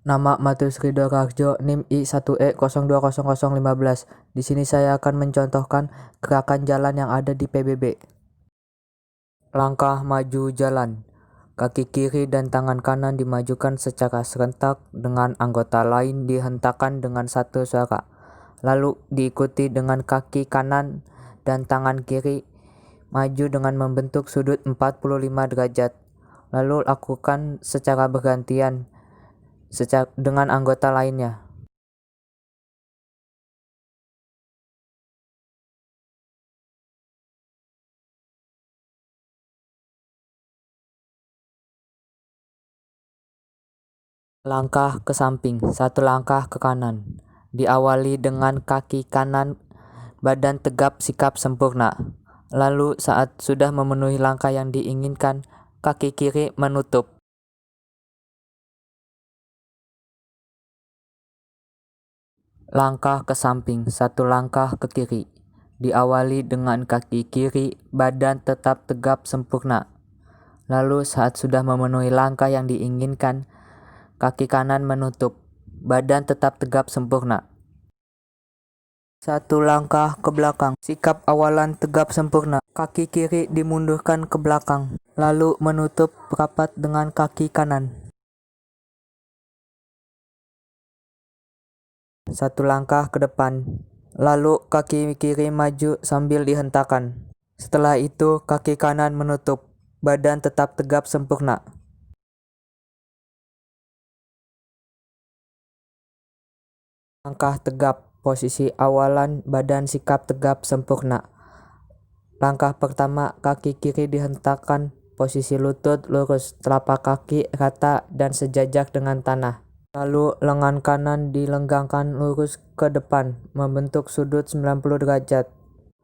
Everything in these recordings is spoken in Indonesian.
Nama Matius Ridho Rarjo, NIM I1E020015. Di sini saya akan mencontohkan gerakan jalan yang ada di PBB. Langkah maju jalan. Kaki kiri dan tangan kanan dimajukan secara serentak dengan anggota lain dihentakkan dengan satu suara. Lalu diikuti dengan kaki kanan dan tangan kiri maju dengan membentuk sudut 45 derajat. Lalu lakukan secara bergantian dengan anggota lainnya. Langkah ke samping, satu langkah ke kanan. Diawali dengan kaki kanan, badan tegap, sikap sempurna. Lalu saat sudah memenuhi langkah yang diinginkan, kaki kiri menutup. Langkah ke samping, satu langkah ke kiri. Diawali dengan kaki kiri, badan tetap tegap sempurna. Lalu saat sudah memenuhi langkah yang diinginkan, kaki kanan menutup. Badan tetap tegap sempurna. Satu langkah ke belakang. Sikap awalan tegap sempurna. Kaki kiri dimundurkan ke belakang, lalu menutup rapat dengan kaki kanan. Satu langkah ke depan. Lalu kaki kiri maju sambil dihentakkan. Setelah itu kaki kanan menutup. Badan tetap tegap sempurna. Langkah tegap. Posisi awalan badan sikap tegap sempurna. Langkah pertama, kaki kiri dihentakkan, posisi lutut lurus, telapak kaki rata dan sejajar dengan tanah. Lalu lengan kanan dilenggangkan lurus ke depan, membentuk sudut 90 derajat.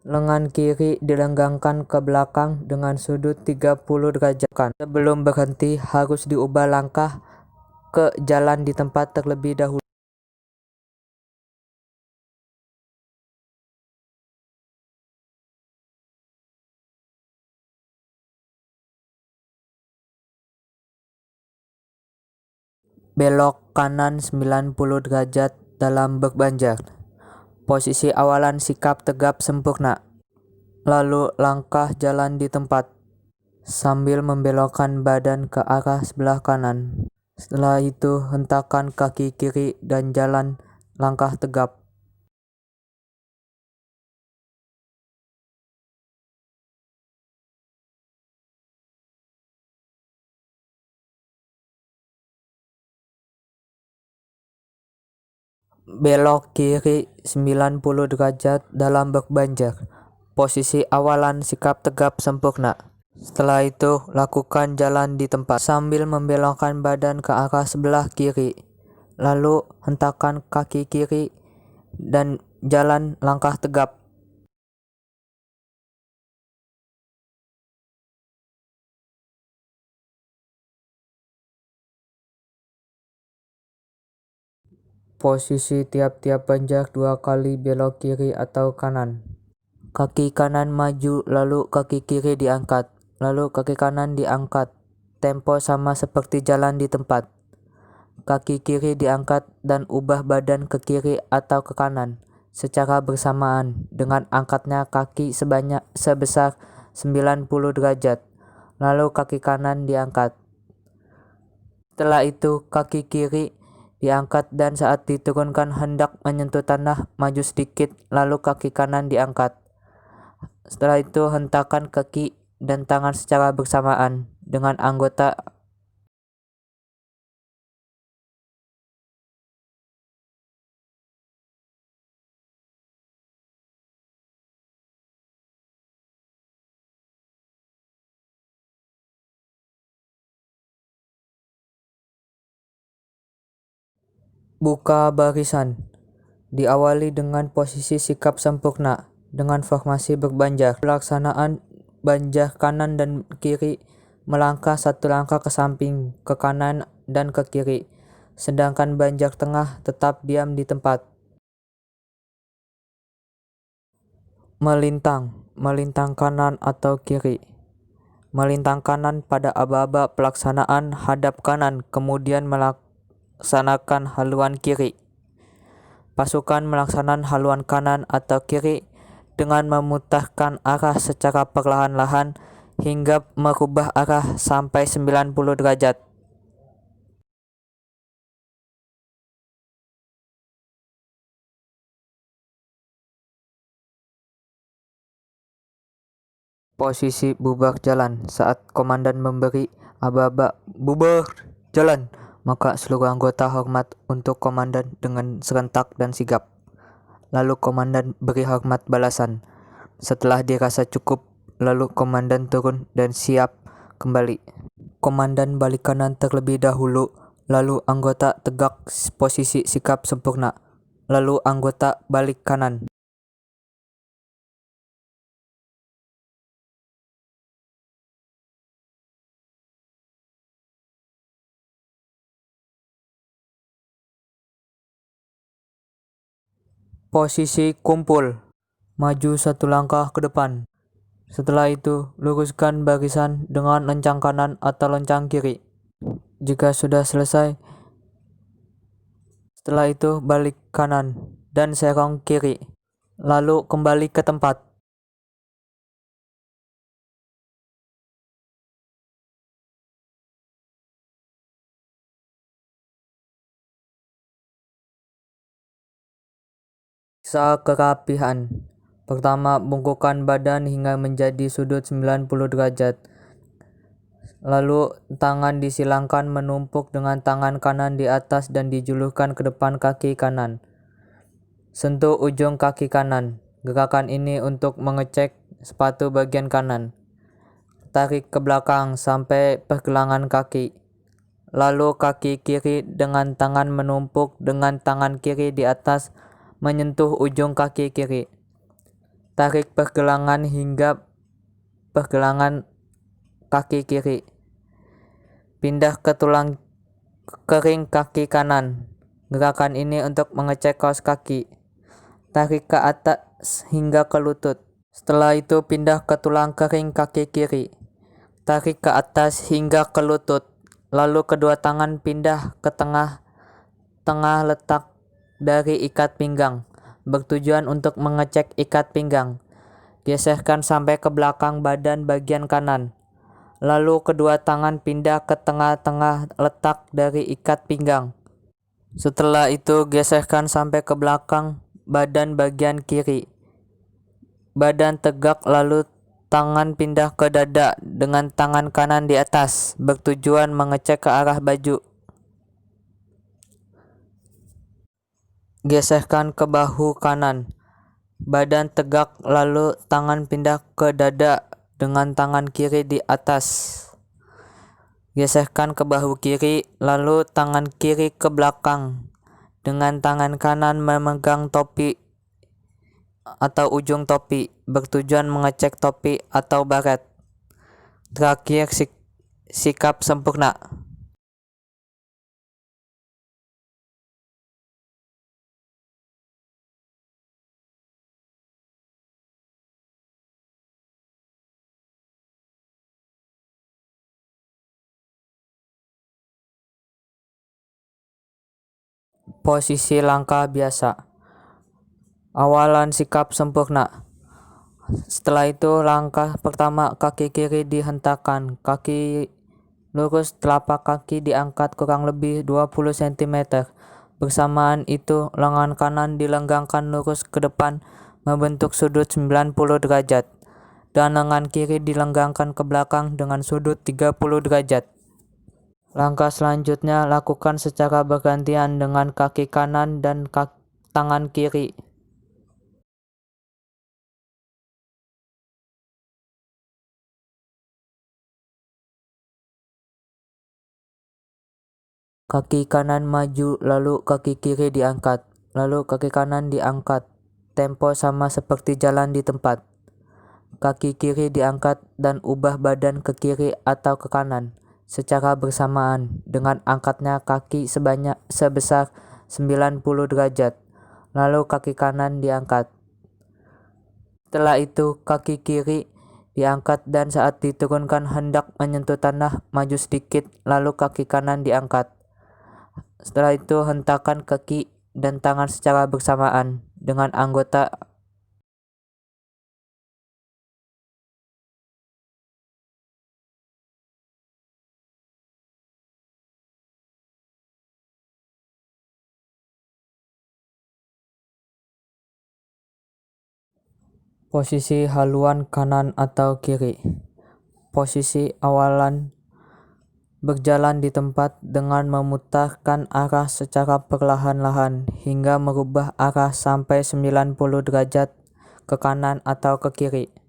Lengan kiri dilenggangkan ke belakang dengan sudut 30 derajat. Sebelum berhenti, harus diubah langkah ke jalan di tempat terlebih dahulu. Belok kanan 90 derajat dalam berbanjar. Posisi awalan sikap tegap sempurna. Lalu langkah jalan di tempat sambil membelokkan badan ke arah sebelah kanan. Setelah itu hentakkan kaki kiri dan jalan langkah tegap. Belok kiri 90 derajat dalam berbanjar. Posisi awalan sikap tegap sempurna. Setelah itu lakukan jalan di tempat sambil membelokkan badan ke arah sebelah kiri. Lalu hentakkan kaki kiri dan jalan langkah tegap. Posisi tiap-tiap banjar 2 kali belok kiri atau kanan. Kaki kanan maju, lalu kaki kiri diangkat, lalu kaki kanan diangkat. Tempo sama seperti jalan di tempat. Kaki kiri diangkat dan ubah badan ke kiri atau ke kanan secara bersamaan dengan angkatnya kaki sebesar 90 derajat. Lalu kaki kanan diangkat. Setelah itu kaki kiri diangkat dan saat diturunkan hendak menyentuh tanah maju sedikit, lalu kaki kanan diangkat. Setelah itu hentakkan kaki dan tangan secara bersamaan dengan anggota buka barisan. Diawali dengan posisi sikap sempurna dengan formasi berbanjar. Pelaksanaan banjar kanan dan kiri melangkah satu langkah ke samping, ke kanan dan ke kiri. Sedangkan banjar tengah tetap diam di tempat. Melintang kanan atau kiri. Melintang kanan pada aba-aba pelaksanaan hadap kanan, kemudian melaksanakan haluan kiri. Pasukan melaksanakan haluan kanan atau kiri dengan memutahkan arah secara perlahan-lahan hingga merubah arah sampai 90 derajat. Posisi bubar jalan. Saat komandan memberi aba-aba bubar jalan, maka seluruh anggota hormat untuk komandan dengan serentak dan sigap. Lalu komandan beri hormat balasan. Setelah dirasa cukup, lalu komandan turun dan siap kembali. Komandan balik kanan terlebih dahulu, lalu anggota tegak posisi sikap sempurna. Lalu anggota balik kanan. Posisi kumpul. Maju satu langkah ke depan. Setelah itu, luruskan barisan dengan lencang kanan atau lencang kiri. Jika sudah selesai, setelah itu balik kanan dan serong kiri. Lalu kembali ke tempat. Periksa kerapihan. Pertama, bungkukkan badan hingga menjadi sudut 90 derajat. Lalu tangan disilangkan menumpuk dengan tangan kanan di atas dan dijulurkan ke depan kaki kanan. Sentuh ujung kaki kanan. Gerakan ini untuk mengecek sepatu bagian kanan. Tarik ke belakang sampai pergelangan kaki. Lalu kaki kiri dengan tangan menumpuk dengan tangan kiri di atas menyentuh ujung kaki kiri. Tarik pergelangan hingga pergelangan kaki kiri. Pindah ke tulang kering kaki kanan. Gerakan ini untuk mengecek kaos kaki. Tarik ke atas hingga ke lutut. Setelah itu pindah ke tulang kering kaki kiri. Tarik ke atas hingga ke lutut. Lalu kedua tangan pindah ke tengah letak dari ikat pinggang, bertujuan untuk mengecek ikat pinggang. Geserkan sampai ke belakang badan bagian kanan. Lalu kedua tangan pindah ke tengah-tengah letak dari ikat pinggang. Setelah itu geserkan sampai ke belakang badan bagian kiri. Badan tegak, lalu tangan pindah ke dada dengan tangan kanan di atas, bertujuan mengecek ke arah baju. Geserkan ke bahu kanan. Badan tegak, lalu tangan pindah ke dada dengan tangan kiri di atas. Geserkan ke bahu kiri, lalu tangan kiri ke belakang dengan tangan kanan memegang topi atau ujung topi, bertujuan mengecek topi atau baret. Terakhir, sikap sempurna. Posisi langkah biasa. Awalan sikap sempurna. Setelah itu langkah pertama, kaki kiri dihentakkan, kaki lurus, telapak kaki diangkat kurang lebih 20 cm. Bersamaan itu lengan kanan dilenggangkan lurus ke depan membentuk sudut 90 derajat dan lengan kiri dilenggangkan ke belakang dengan sudut 30 derajat. Langkah selanjutnya lakukan secara bergantian dengan kaki kanan dan tangan kiri. Kaki kanan maju, lalu kaki kiri diangkat, lalu kaki kanan diangkat. Tempo sama seperti jalan di tempat. Kaki kiri diangkat dan ubah badan ke kiri atau ke kanan secara bersamaan dengan angkatnya kaki sebesar 90 derajat. Lalu kaki kanan diangkat. Setelah itu kaki kiri diangkat dan saat diturunkan hendak menyentuh tanah maju sedikit, lalu kaki kanan diangkat. Setelah itu hentakkan kaki dan tangan secara bersamaan dengan anggota posisi haluan kanan atau kiri. Posisi awalan berjalan di tempat dengan memutarkan arah secara perlahan-lahan hingga merubah arah sampai 90 derajat ke kanan atau ke kiri.